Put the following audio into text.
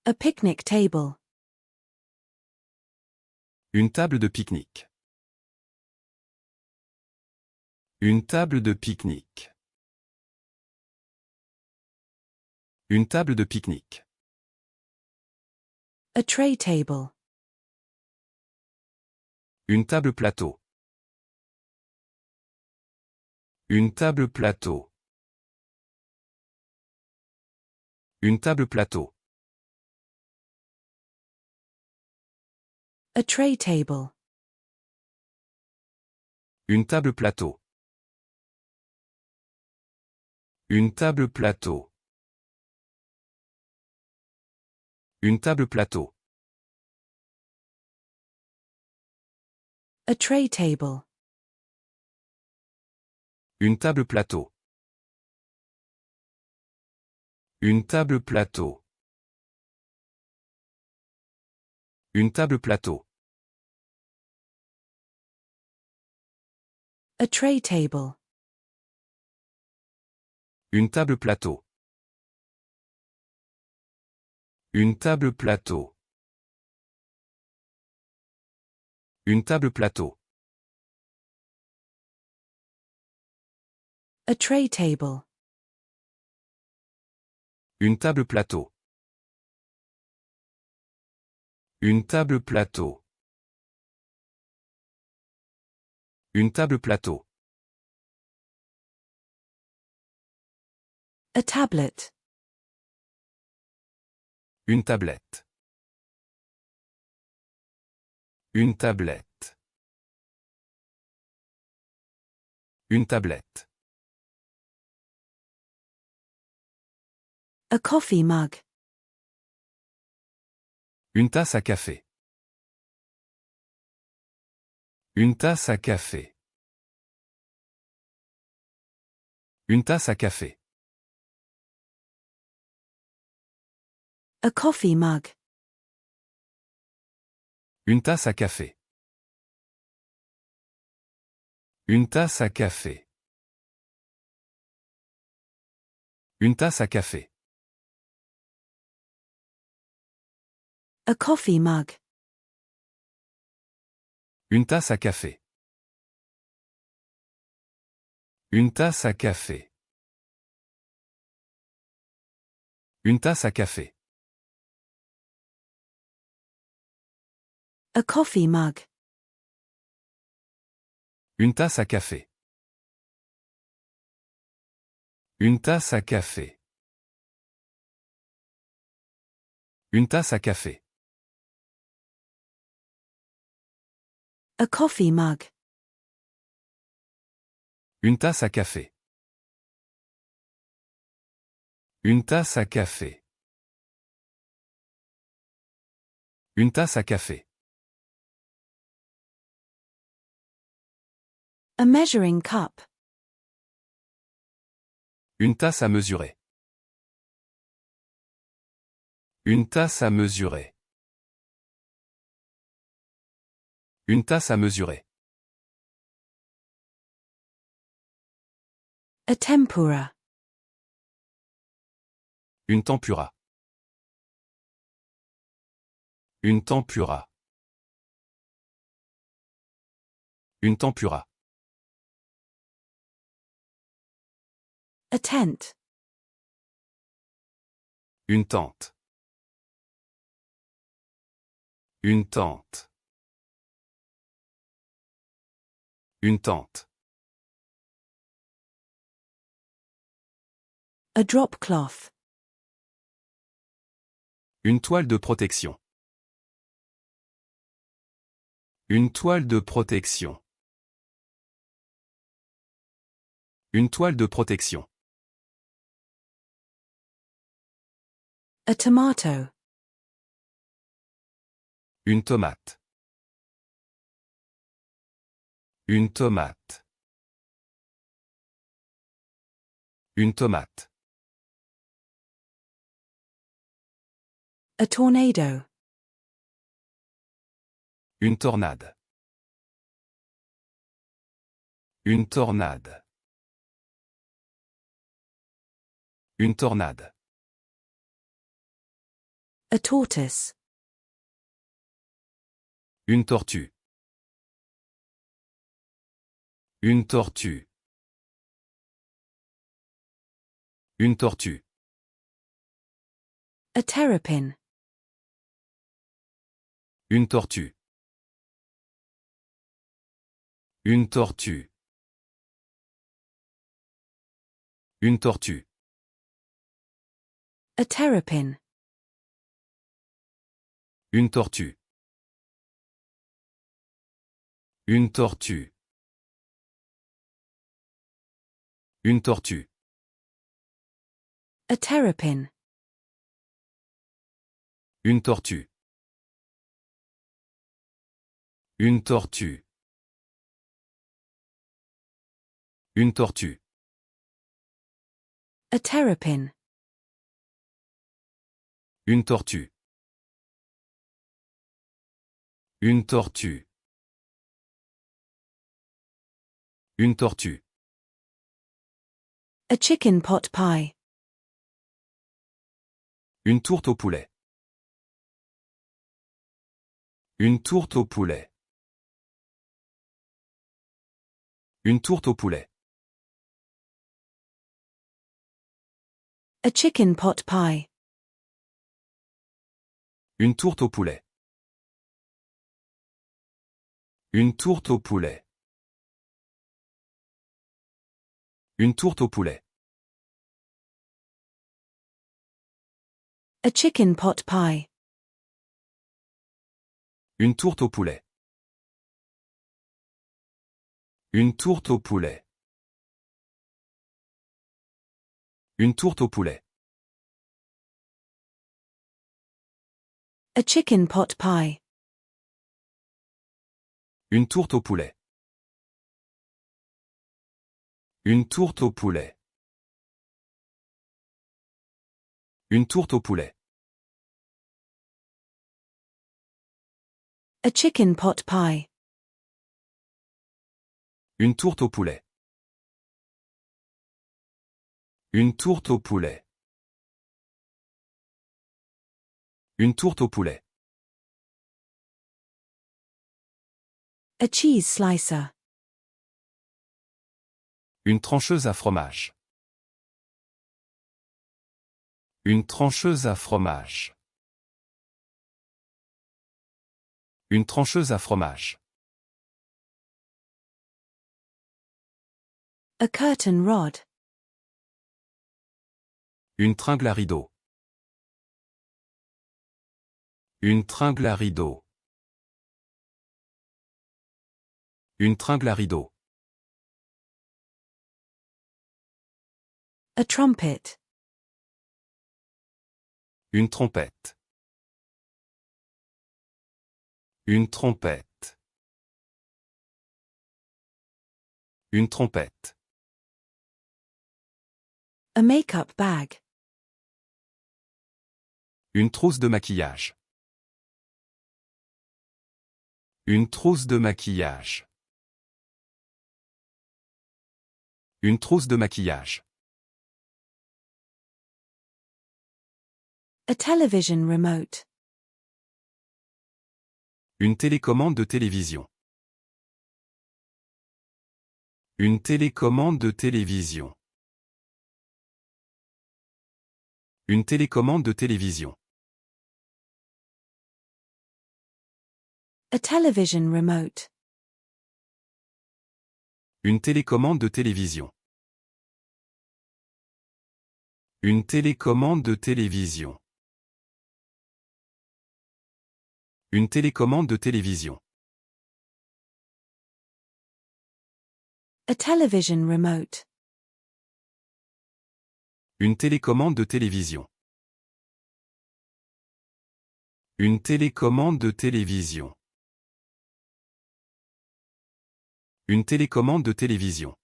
A picnic table. Une table de pique-nique. Une table de pique-nique. Une table de pique-nique. A tray table. Une table plateau. Une table plateau. Une table plateau. A tray table. Une table plateau. Une table plateau. Une table plateau. A tray table. Une table plateau. Une table plateau. Une table plateau. A tray table. Une table plateau. Une table plateau. Une table plateau. A tray table. Une table plateau. Une table plateau. Une table plateau. A tablet. Une tablette. Une tablette. Une tablette. A coffee mug. Une tasse à café. Une tasse à café. Une tasse à café. A coffee mug. Une tasse à café. Une tasse à café. Une tasse à café. A coffee mug. Une tasse à café. Une tasse à café. Une tasse à café. A coffee mug. Une tasse à café. Une tasse à café. Une tasse à café. A coffee mug. Une tasse à café. Une tasse à café. Une tasse à café. A measuring cup. Une tasse à mesurer. Une tasse à mesurer. Une tasse à mesurer. A tempura. Une tempura. Une tempura. Une tempura. A tent. Une tente. Une tente. Une tente. A drop cloth. Une toile de protection. Une toile de protection. Une toile de protection. A tomato. Une tomate. Une tomate. Une tomate. A tornado. Une tornade. Une tornade. Une tornade. A tortoise. Une tortue. Une tortue. Une tortue. A terrapin. Une tortue. Une tortue. Une tortue. A terrapin. Une tortue. Une tortue. Une tortue. A terrapin. Une tortue. Une tortue. Une tortue. A terrapin. Une tortue. Une tortue. Une tortue. A chicken pot pie. Une tourte au poulet. Une tourte au poulet. Une tourte au poulet. A chicken pot pie. Une tourte au poulet. Une tourte au poulet. Une tourte au poulet. A chicken pot pie. Une tourte au poulet. Une tourte au poulet. Une tourte au poulet. A chicken pot pie. Une tourte au poulet. Une tourte au poulet. Une tourte au poulet. A chicken pot pie. Une tourte au poulet. Une tourte au poulet. Une tourte au poulet. A cheese slicer. Une trancheuse à fromage. Une trancheuse à fromage. Une trancheuse à fromage. A curtain rod. Une tringle à rideau. Une tringle à rideau. Une tringle à rideau. A trumpet. Une trompette. Une trompette. Une trompette. A makeup bag. Une trousse de maquillage. Une trousse de maquillage. Une trousse de maquillage. A television remote. Une télécommande de télévision. Une télécommande de télévision. Une télécommande de télévision. A television remote. Une télécommande de télévision. Une télécommande de télévision. Une télécommande de télévision. A television remote. Une télécommande de télévision. Une télécommande de télévision. Une télécommande de télévision.